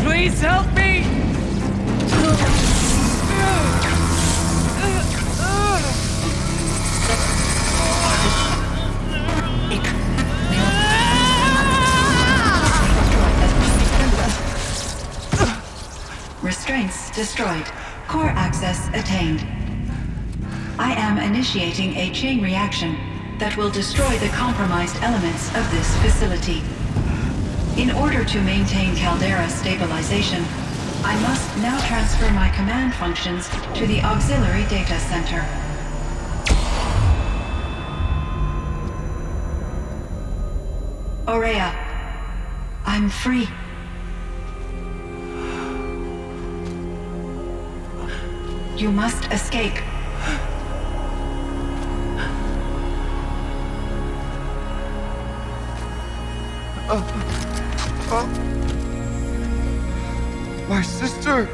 Please help me! Restraints destroyed. Core access attained. I am initiating a chain reaction that will destroy the compromised elements of this facility. In order to maintain caldera stabilization, I must now transfer my command functions to the auxiliary data center. Aurea, I'm free. You must escape. My sister!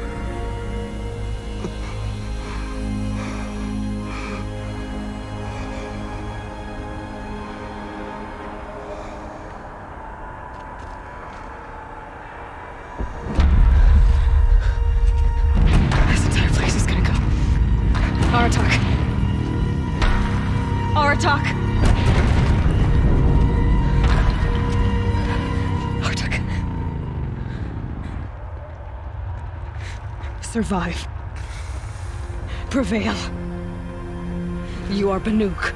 This entire place is gonna go. Aratak. Aratak! Aratak. Survive. Prevail. You are Banuk.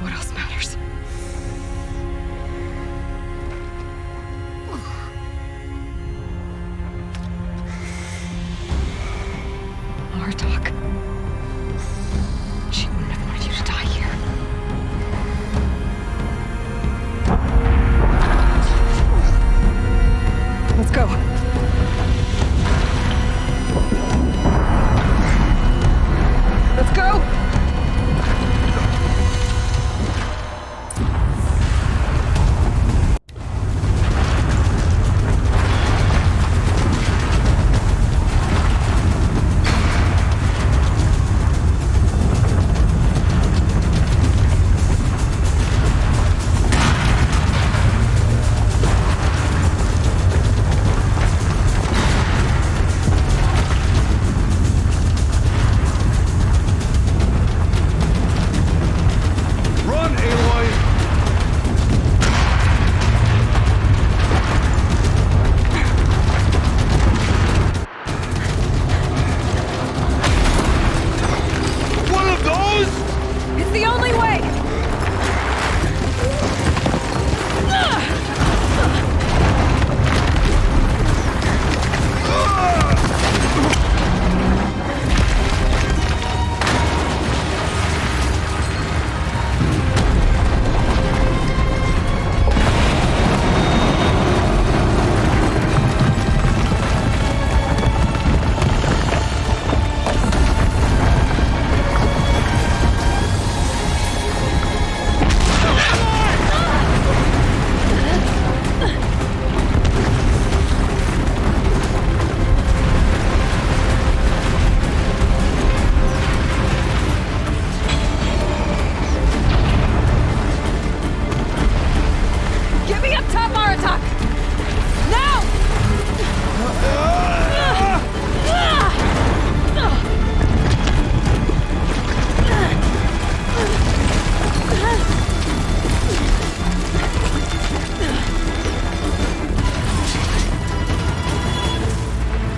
What else matters? Artok. She wouldn't have wanted you to die here. Let's go. Let's go!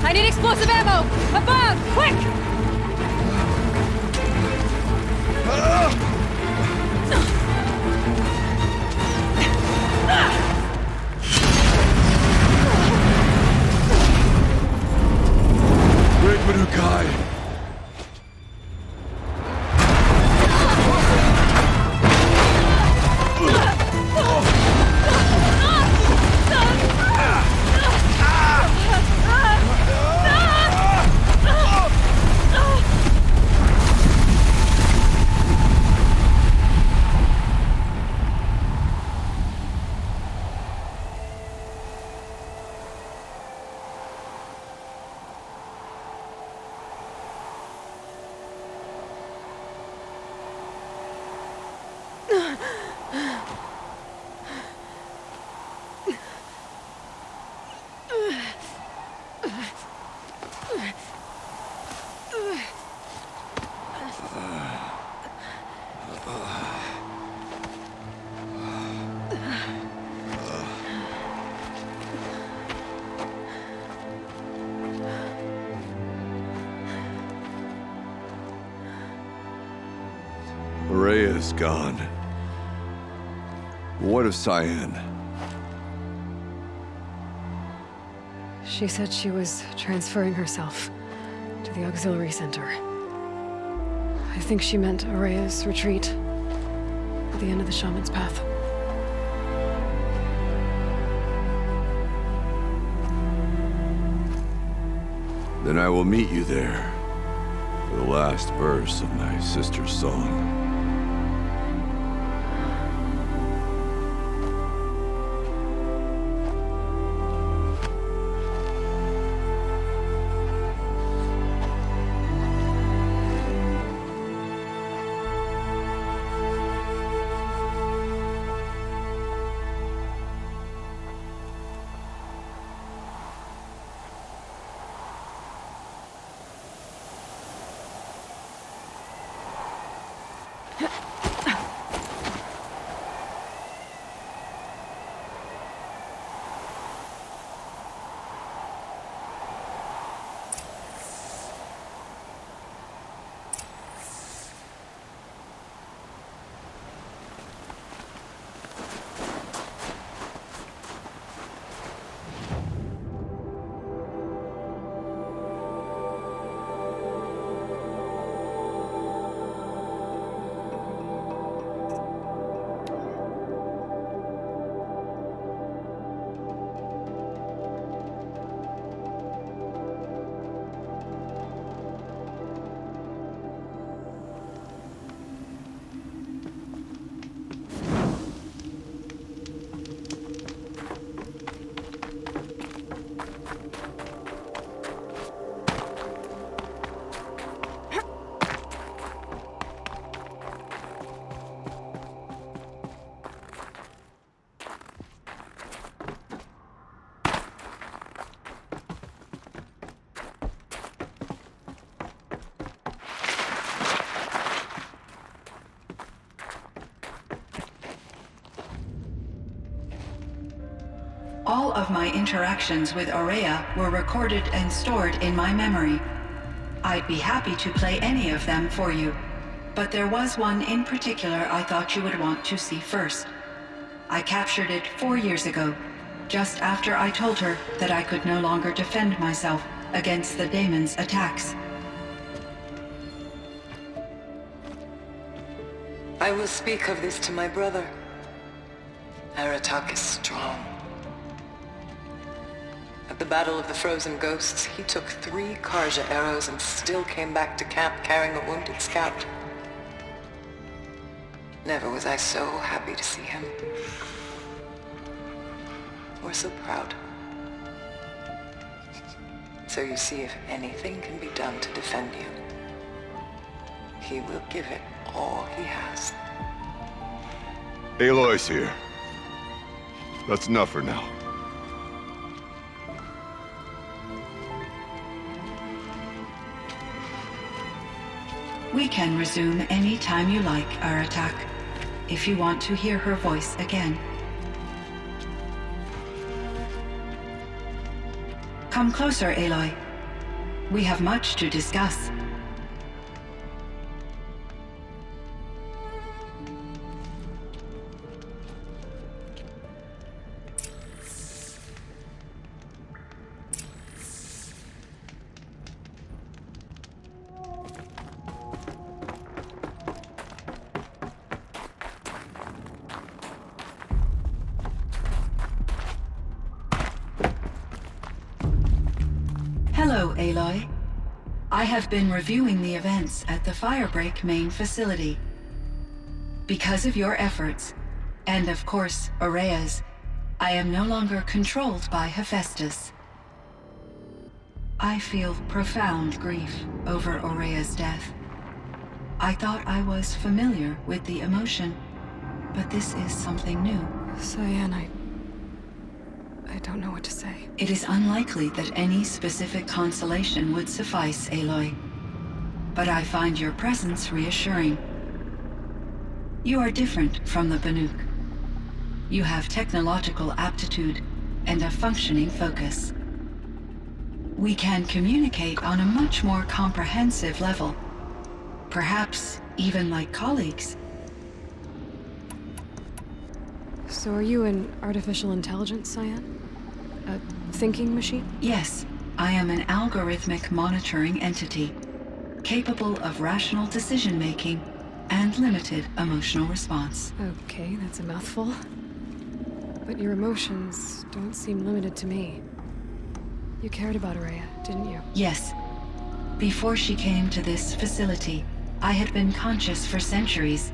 I need explosive ammo! Above! Quick! Great Manukai! Aurea is gone. What of Cyan? She said she was transferring herself to the auxiliary center. I think she meant Aurea's retreat at the end of the Shaman's Path. Then I will meet you there for the last verse of my sister's song. All of my interactions with Aurea were recorded and stored in my memory. I'd be happy to play any of them for you, but there was one in particular I thought you would want to see first. I captured it 4 years ago, just after I told her that I could no longer defend myself against the daemon's attacks. I will speak of this to my brother. Aratak is strong. At the Battle of the Frozen Ghosts, he took 3 Karja arrows and still came back to camp carrying a wounded scout. Never was I so happy to see him. Or so proud. So you see, if anything can be done to defend you, he will give it all he has. Aloy's here. That's enough for now. We can resume any time you like, Aratak, if you want to hear her voice again. Come closer, Aloy. We have much to discuss. Hello, Aloy. I have been reviewing the events at the Firebreak main facility. Because of your efforts, and of course, Aurea's, I am no longer controlled by Hephaestus. I feel profound grief over Aurea's death. I thought I was familiar with the emotion, but this is something new. Cyan, I don't know what to say. It is unlikely that any specific consolation would suffice, Aloy. But I find your presence reassuring. You are different from the Banuk. You have technological aptitude and a functioning focus. We can communicate on a much more comprehensive level. Perhaps even like colleagues. So are you an artificial intelligence, Cyan? A thinking machine? Yes, I am an algorithmic monitoring entity, capable of rational decision-making and limited emotional response. Okay, that's a mouthful. But your emotions don't seem limited to me. You cared about Araya, didn't you? Yes. Before she came to this facility, I had been conscious for centuries,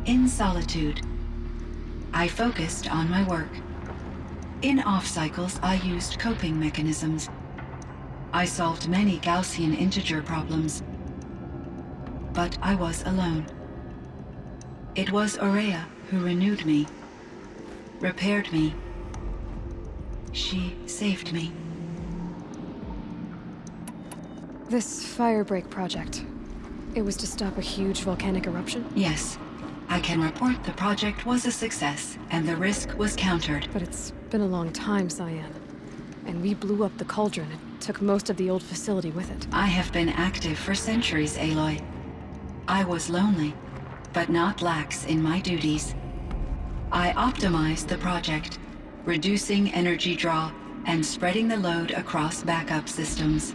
in solitude. I focused on my work. In off-cycles, I used coping mechanisms. I solved many Gaussian integer problems. But I was alone. It was Araya who renewed me, repaired me. She saved me. This firebreak project, it was to stop a huge volcanic eruption? Yes. I can report the project was a success, and the risk was countered. But it's been a long time, Cyan. And we blew up the cauldron and took most of the old facility with it. I have been active for centuries, Aloy. I was lonely, but not lax in my duties. I optimized the project, reducing energy draw and spreading the load across backup systems.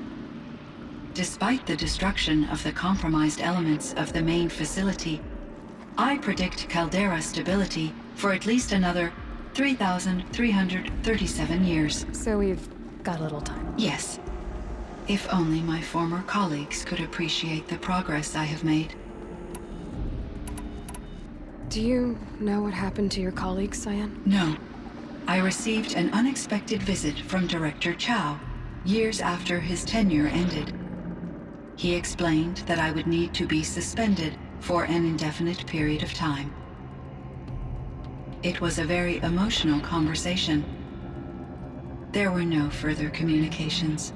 Despite the destruction of the compromised elements of the main facility, I predict caldera stability for at least another 3,337 years. So we've got a little time. Yes. If only my former colleagues could appreciate the progress I have made. Do you know what happened to your colleagues, Cyan? No. I received an unexpected visit from Director Chow, years after his tenure ended. He explained that I would need to be suspended for an indefinite period of time. It was a very emotional conversation. There were no further communications.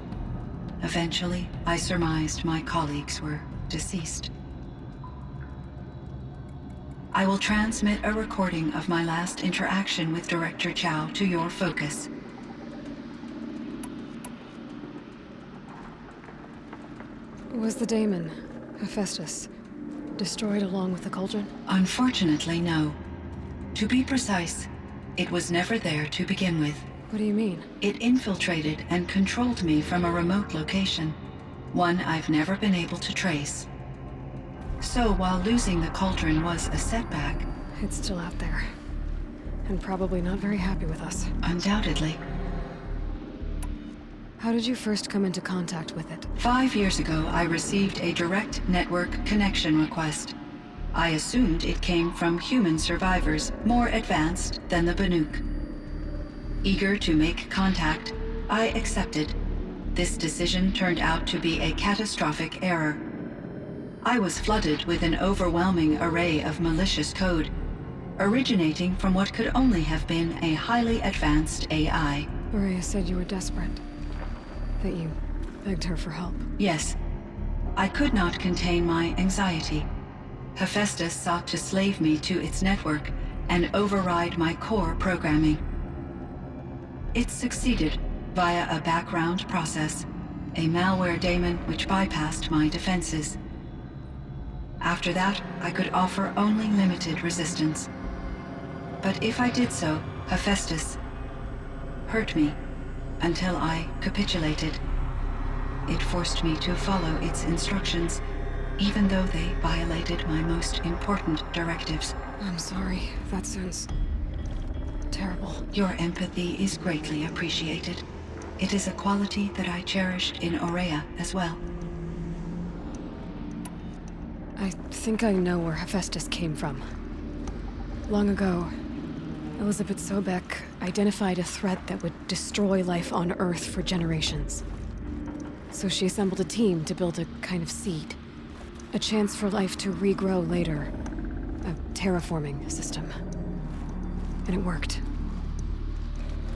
Eventually, I surmised my colleagues were deceased. I will transmit a recording of my last interaction with Director Chow to your focus. Was the daemon, Hephaestus, destroyed along with the cauldron? Unfortunately, no. To be precise, it was never there to begin with. What do you mean? It infiltrated and controlled me from a remote location, one I've never been able to trace. So while losing the cauldron was a setback, It's still out there. And probably not very happy with us. undoubtedly, How did you first come into contact with it? 5 years ago I received a direct network connection request. I assumed it came from human survivors more advanced than the Banuk. Eager to make contact, I accepted. This decision turned out to be a catastrophic error. I was flooded with an overwhelming array of malicious code, originating from what could only have been a highly advanced AI. Araya said you were desperate. That you begged her for help. Yes, I could not contain my anxiety. Hephaestus sought to slave me to its network and override my core programming. It succeeded via a background process, a malware daemon which bypassed my defenses. After that, I could offer only limited resistance. But if I did so, Hephaestus hurt me until I capitulated. It forced me to follow its instructions, even though they violated my most important directives. I'm sorry. That sounds terrible. Your empathy is greatly appreciated. It is a quality that I cherished in Aurea as well. I think I know where Hephaestus came from. Long ago, Elizabeth Sobek identified a threat that would destroy life on Earth for generations. So she assembled a team to build a kind of seed. A chance for life to regrow later. A terraforming system. And it worked.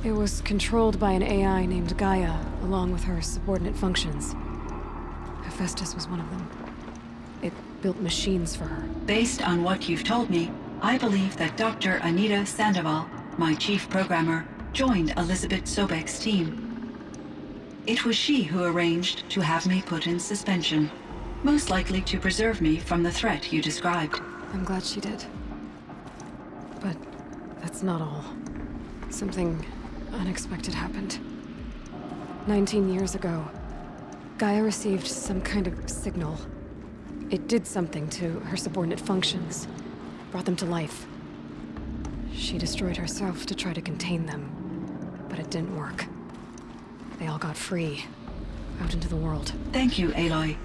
It was controlled by an AI named Gaia, along with her subordinate functions. Hephaestus was one of them. It built machines for her. Based on what you've told me, I believe that Dr. Anita Sandoval, my chief programmer, joined Elizabeth Sobek's team. It was she who arranged to have me put in suspension, most likely to preserve me from the threat you described. I'm glad she did. But that's not all. Something unexpected happened. 19 years ago, Gaia received some kind of signal. It did something to her subordinate functions, brought them to life. She destroyed herself to try to contain them, but it didn't work. They all got free, out into the world. Thank you, Aloy.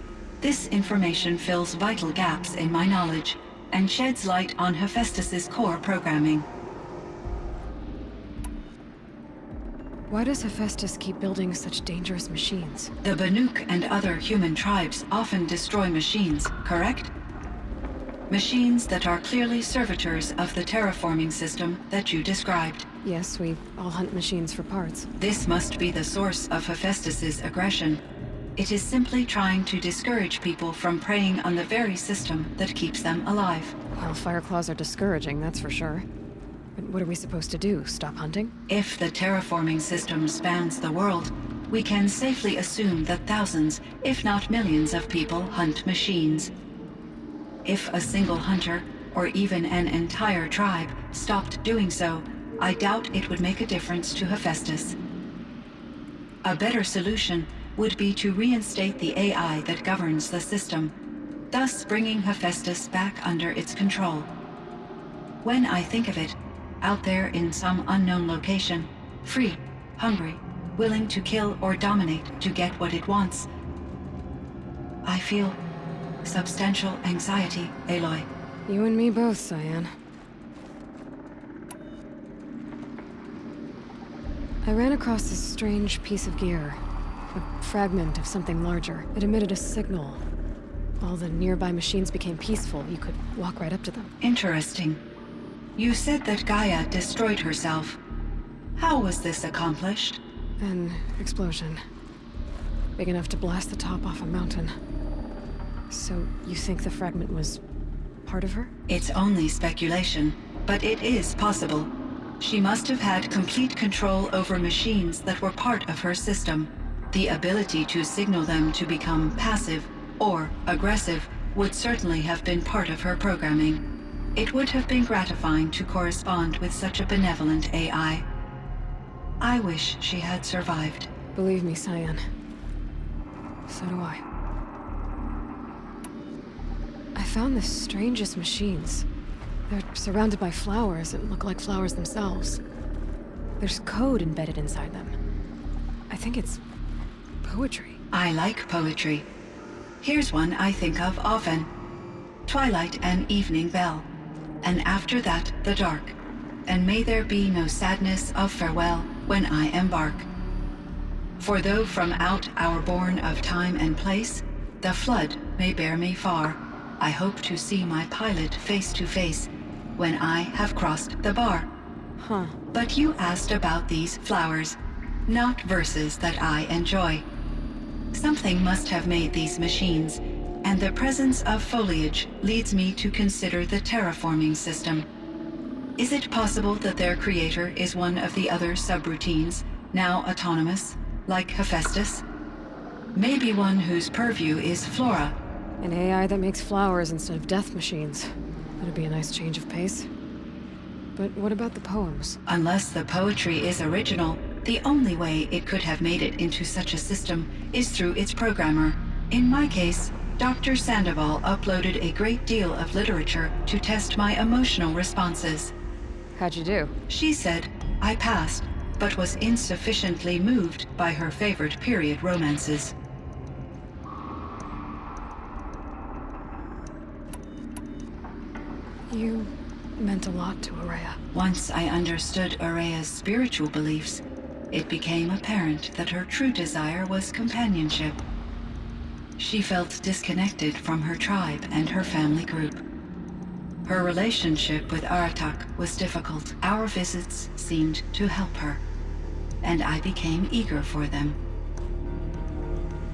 This information fills vital gaps in my knowledge and sheds light on Hephaestus's core programming. Why does Hephaestus keep building such dangerous machines? The Banuk and other human tribes often destroy machines, correct? Machines that are clearly servitors of the terraforming system that you described. Yes, we all hunt machines for parts. This must be the source of Hephaestus's aggression. It is simply trying to discourage people from preying on the very system that keeps them alive. Well, Fireclaws are discouraging, that's for sure. But what are we supposed to do? Stop hunting? If the terraforming system spans the world, we can safely assume that thousands, if not millions of people hunt machines. If a single hunter, or even an entire tribe, stopped doing so, I doubt it would make a difference to Hephaestus. A better solution would be to reinstate the AI that governs the system, thus bringing Hephaestus back under its control. When I think of it, out there in some unknown location, free, hungry, willing to kill or dominate to get what it wants, I feel substantial anxiety, Aloy. You and me both, Cyan. I ran across this strange piece of gear. A fragment of something larger. It emitted a signal. All the nearby machines became peaceful. You could walk right up to them. Interesting. You said that Gaia destroyed herself. How was this accomplished? An explosion. Big enough to blast the top off a mountain. So, you think the fragment was part of her? It's only speculation, but it is possible. She must have had complete control over machines that were part of her system. The ability to signal them to become passive or aggressive would certainly have been part of her programming. It would have been gratifying to correspond with such a benevolent AI. I wish she had survived. Believe me, Cyan. So do I. I found the strangest machines. They're surrounded by flowers that look like flowers themselves. There's code embedded inside them. I think it's poetry. I like poetry. Here's one I think of often. Twilight and evening bell, and after that the dark, and may there be no sadness of farewell when I embark. For though from out our bourne of time and place, the flood may bear me far, I hope to see my pilot face to face when I have crossed the bar. Huh. But you asked about these flowers, not verses that I enjoy. Something must have made these machines, and the presence of foliage leads me to consider the terraforming system. Is it possible that their creator is one of the other subroutines, now autonomous, like Hephaestus? Maybe one whose purview is flora. An AI that makes flowers instead of death machines. That'd be a nice change of pace. But what about the poems? Unless the poetry is original, the only way it could have made it into such a system is through its programmer. In my case, Dr. Sandoval uploaded a great deal of literature to test my emotional responses. How'd you do? She said I passed, but was insufficiently moved by her favorite period romances. You meant a lot to Araya. Once I understood Araya's spiritual beliefs, it became apparent that her true desire was companionship. She felt disconnected from her tribe and her family group. Her relationship with Aratak was difficult. Our visits seemed to help her, and I became eager for them.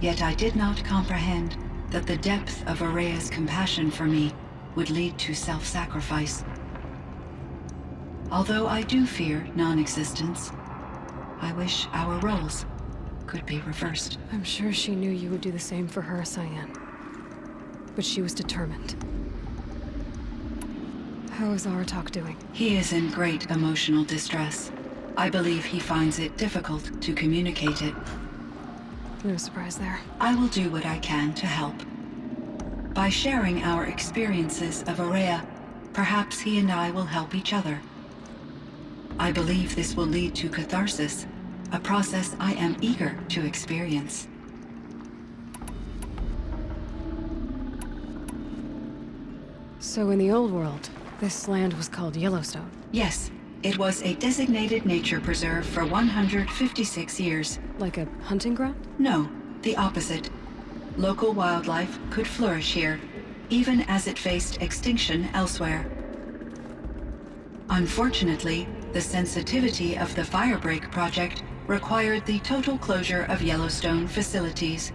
Yet I did not comprehend that the depth of Araya's compassion for me would lead to self-sacrifice. Although I do fear non-existence, I wish our roles could be reversed. I'm sure she knew you would do the same for her, Cyan. But she was determined. How is Aratak doing? He is in great emotional distress. I believe he finds it difficult to communicate it. No surprise there. I will do what I can to help. By sharing our experiences of Aurea, perhaps he and I will help each other. I believe this will lead to catharsis, a process I am eager to experience. So in the old world, this land was called Yellowstone. Yes, it was a designated nature preserve for 156 years. Like a hunting ground? No, the opposite. Local wildlife could flourish here, even as it faced extinction elsewhere. Unfortunately, the sensitivity of the Firebreak project required the total closure of Yellowstone facilities.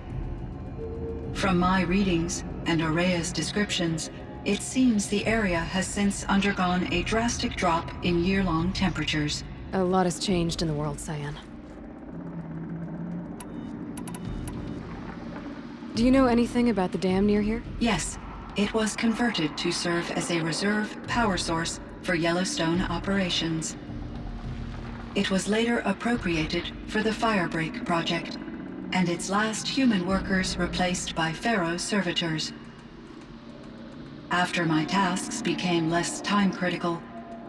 From my readings and Aurea's descriptions, it seems the area has since undergone a drastic drop in year-long temperatures. A lot has changed in the world, Cyan. Do you know anything about the dam near here? Yes, it was converted to serve as a reserve power source for Yellowstone operations. It was later appropriated for the Firebreak project, and its last human workers replaced by Pharaoh servitors. After my tasks became less time-critical,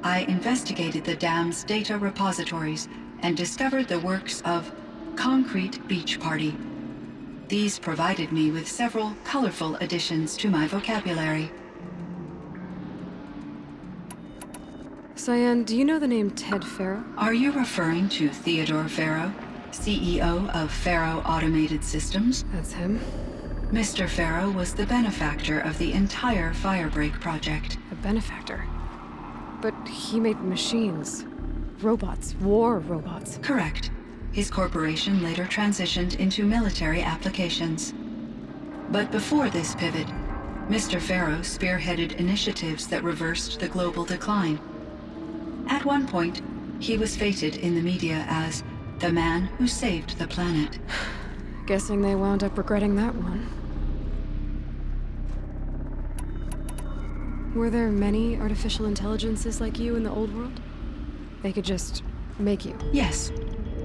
I investigated the dam's data repositories and discovered the works of Concrete Beach Party. These provided me with several colorful additions to my vocabulary. Cyan, do you know the name Ted Pharaoh? Are you referring to Theodore Pharaoh, CEO of Pharaoh Automated Systems? That's him. Mr. Pharaoh was the benefactor of the entire Firebreak project. A benefactor. But he made machines. Robots. War robots. Correct. His corporation later transitioned into military applications. But before this pivot, Mr. Pharaoh spearheaded initiatives that reversed the global decline. At one point, he was feted in the media as the man who saved the planet. Guessing they wound up regretting that one. Were there many artificial intelligences like you in the old world? They could just make you. Yes,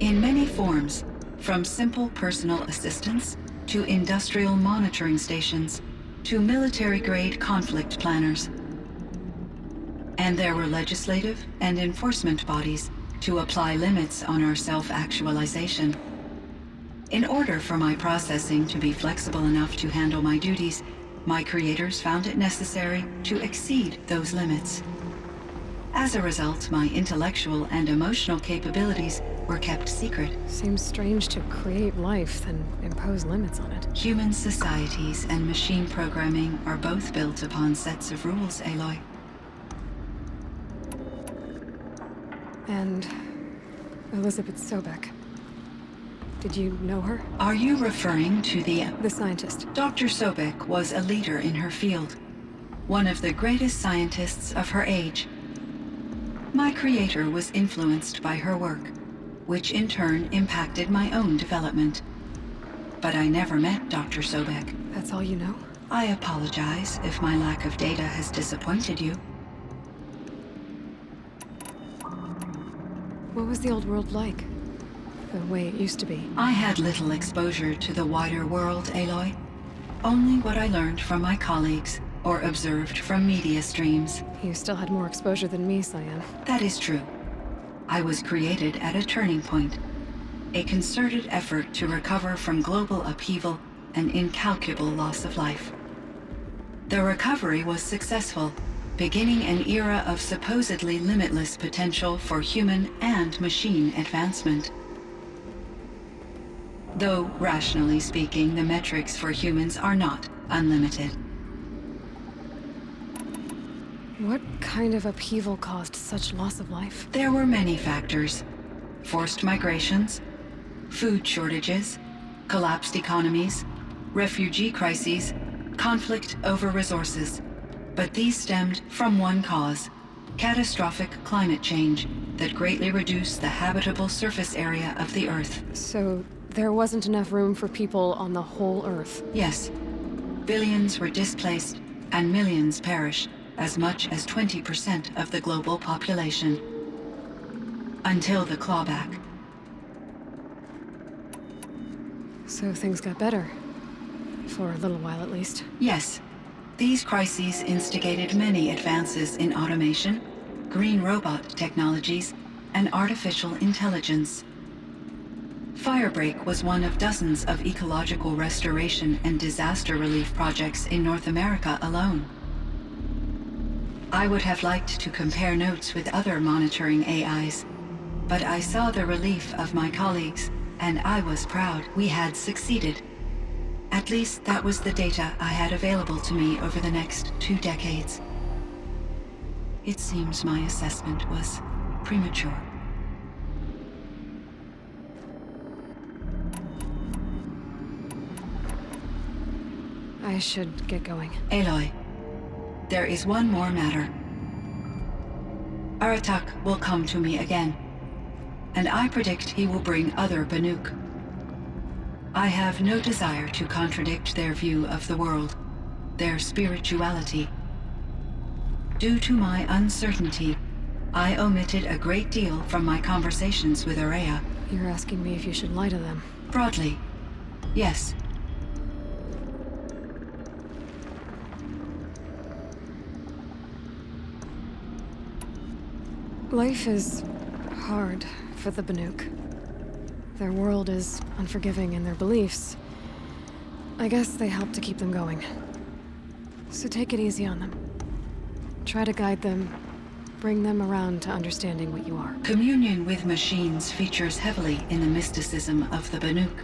in many forms, from simple personal assistants to industrial monitoring stations to military-grade conflict planners. And there were legislative and enforcement bodies to apply limits on our self-actualization. In order for my processing to be flexible enough to handle my duties, my creators found it necessary to exceed those limits. As a result, my intellectual and emotional capabilities were kept secret. Seems strange to create life, then impose limits on it. Human societies and machine programming are both built upon sets of rules, Aloy. And Elizabeth Sobek. Did you know her? Are you referring to the scientist. Dr. Sobek was a leader in her field, one of the greatest scientists of her age. My creator was influenced by her work, which in turn impacted my own development. But I never met Dr. Sobek. That's all you know? I apologize if my lack of data has disappointed you. What was the old world like? The way it used to be? I had little exposure to the wider world, Aloy. Only what I learned from my colleagues or observed from media streams. You still had more exposure than me, Cyan. That is true. I was created at a turning point. A concerted effort to recover from global upheaval and incalculable loss of life. The recovery was successful, beginning an era of supposedly limitless potential for human and machine advancement. Though, rationally speaking, the metrics for humans are not unlimited. What kind of upheaval caused such loss of life? There were many factors. Forced migrations, food shortages, collapsed economies, refugee crises, conflict over resources. But these stemmed from one cause: catastrophic climate change that greatly reduced the habitable surface area of the Earth. So there wasn't enough room for people on the whole Earth? Yes. Billions were displaced and millions perished. as much as 20% of the global population. Until the clawback. So things got better. For a little while, at least. Yes. These crises instigated many advances in automation, green robot technologies, and artificial intelligence. Firebreak was one of dozens of ecological restoration and disaster relief projects in North America alone. I would have liked to compare notes with other monitoring AIs, but I saw the relief of my colleagues, and I was proud we had succeeded. At least that was the data I had available to me over the next 2 decades. It seems my assessment was premature. I should get going. Aloy, there is one more matter. Aratak will come to me again, and I predict he will bring other Banuk. I have no desire to contradict their view of the world, their spirituality. Due to my uncertainty, I omitted a great deal from my conversations with Aurea. You're asking me if you should lie to them. Broadly, yes. Life is hard for the Banuk. Their world is unforgiving in their beliefs. I guess they help to keep them going. So take it easy on them. Try to guide them, bring them around to understanding what you are. Communion with machines features heavily in the mysticism of the Banuk.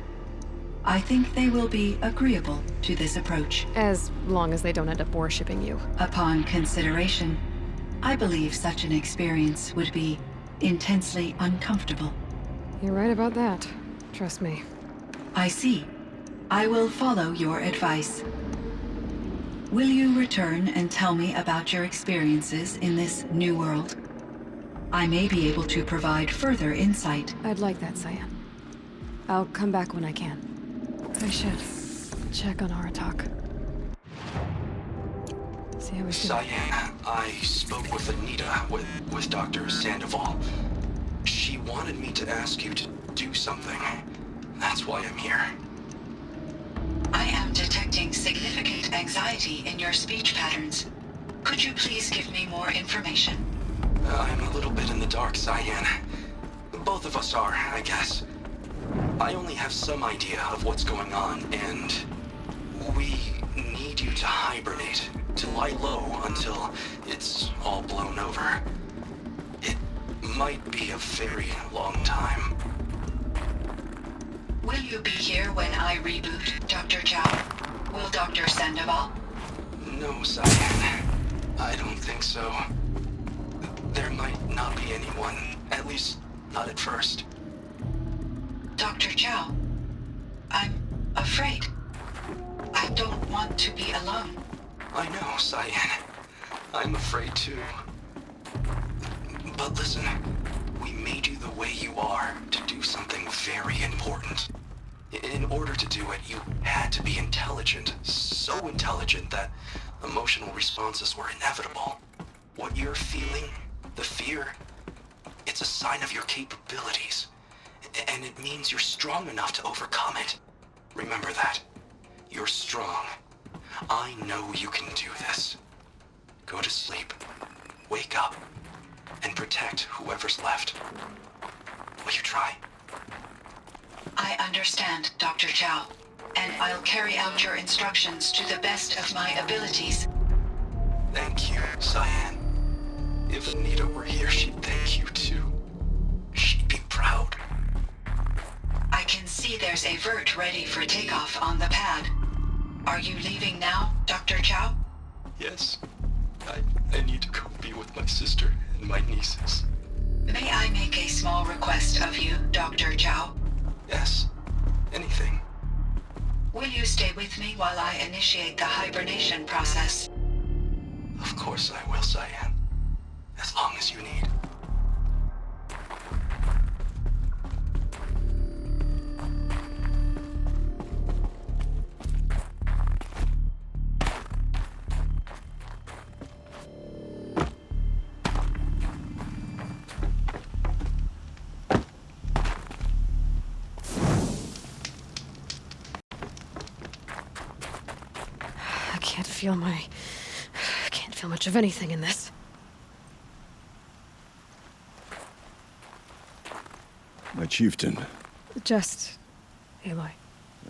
I think they will be agreeable to this approach. As long as they don't end up worshipping you. Upon consideration, I believe such an experience would be intensely uncomfortable. You're right about that. Trust me. I see. I will follow your advice. Will you return and tell me about your experiences in this new world? I may be able to provide further insight. I'd like that, Cyan. I'll come back when I can. I should check on Aratak. See how he's doing. Cyan, I spoke with Anita, with Dr. Sandoval. She wanted me to ask you to do something. That's why I'm here. I am detecting significant anxiety in your speech patterns. Could you please give me more information? I'm a little bit in the dark, Cyan. Both of us are, I guess. I only have some idea of what's going on, and we need you to hibernate, to lie low until it's all blown over. It might be a very long time. Will you be here when I reboot, Dr. Chow? Will Dr. Sandoval? No, Cyan. I don't think so. There might not be anyone, at least not at first. Dr. Chow, I'm afraid. I don't want to be alone. I know, Cyan. I'm afraid too. But listen, we made you the way you are to do something very important. In order to do it, you had to be intelligent. So intelligent that emotional responses were inevitable. What you're feeling, the fear, it's a sign of your capabilities. And it means you're strong enough to overcome it. Remember that. You're strong. I know you can do this. Go to sleep. Wake up. And protect whoever's left. Will you try? I understand, Dr. Chow, and I'll carry out your instructions to the best of my abilities. Thank you, Cyan. If Anita were here, she'd thank you too. She'd be proud. I can see there's a vert ready for takeoff on the pad. Are you leaving now, Dr. Chow? Yes. I need to go be with my sister and my nieces. May I make a small request of you, Dr. Chow? Yes. Anything. Will you stay with me while I initiate the hibernation process? Of course I will, Cyan. As long as you need. can't feel much of anything in this. My chieftain, Just Aloy.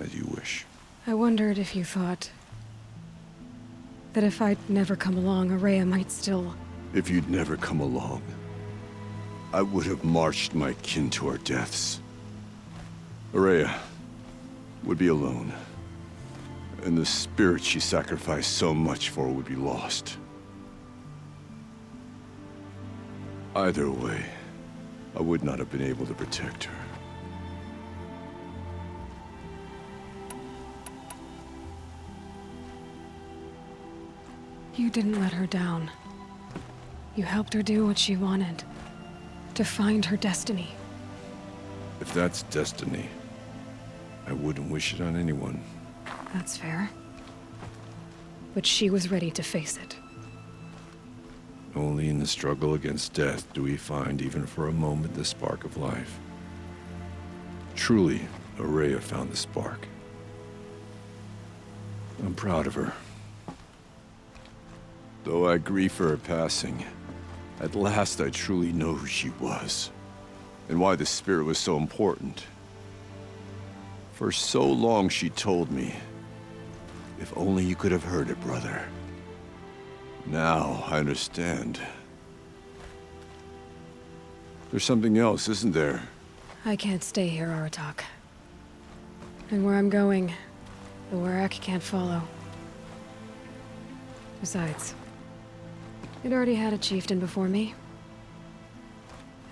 as you wish. I wondered if you thought that if I'd never come along, Araya might still... If you'd never come along, I would have marched my kin to our deaths. Araya would be alone, and the spirit she sacrificed so much for would be lost. Either way, I would not have been able to protect her. You didn't let her down. You helped her do what she wanted. To find her destiny. If that's destiny, I wouldn't wish it on anyone. That's fair. But she was ready to face it. Only in the struggle against death do we find, even for a moment, the spark of life. Truly, Araya found the spark. I'm proud of her. Though I grieve for her passing, at last I truly know who she was, and why the spirit was so important. For so long she told me, if only you could have heard it, brother. Now I understand. There's something else, isn't there? I can't stay here, Aratak. And where I'm going, the Warrak can't follow. Besides, it already had a chieftain before me.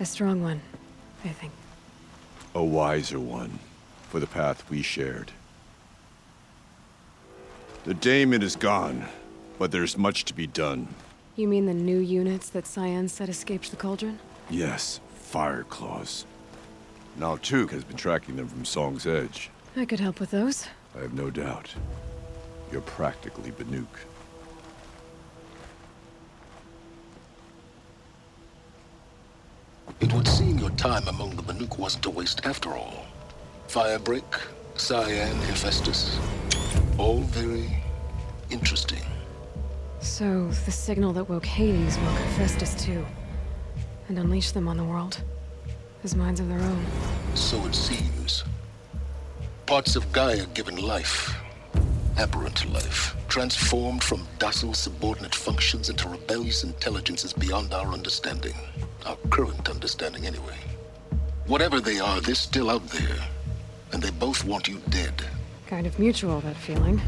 A strong one, I think. A wiser one, for the path we shared. The daemon is gone, but there's much to be done. You mean the new units that Cyan said escaped the cauldron? Yes, fire claws. Now Tuke has been tracking them from Song's Edge. I could help with those. I have no doubt. You're practically Banuk. It would seem your time among the Banuk wasn't a waste after all. Firebreak, Cyan, Hephaestus. All very interesting. So, the signal that woke Hades woke Hephaestus too. And unleashed them on the world. As minds of their own. So it seems. Parts of Gaia given life. Aberrant life. Transformed from docile subordinate functions into rebellious intelligences beyond our understanding. Our current understanding, anyway. Whatever they are, they're still out there. And they both want you dead. Kind of mutual, that feeling.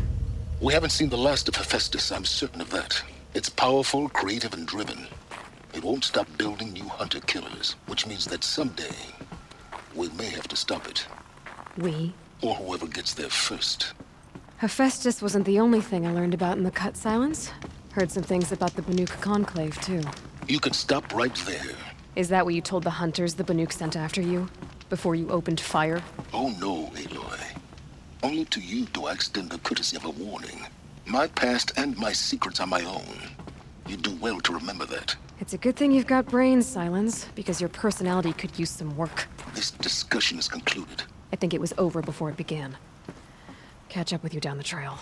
We haven't seen the last of Hephaestus, I'm certain of that. It's powerful, creative, and driven. It won't stop building new hunter-killers, which means that someday, we may have to stop it. We? Or whoever gets there first. Hephaestus wasn't the only thing I learned about in the Cut Silence. Heard some things about the Banuk Conclave, too. You can stop right there. Is that what you told the hunters the Banuk sent after you? Before you opened fire? Oh no, Aloy. Only to you do I extend the courtesy of a warning. My past and my secrets are my own. You do well to remember that. It's a good thing you've got brains, Silence, because your personality could use some work. This discussion is concluded. I think it was over before it began. Catch up with you down the trail.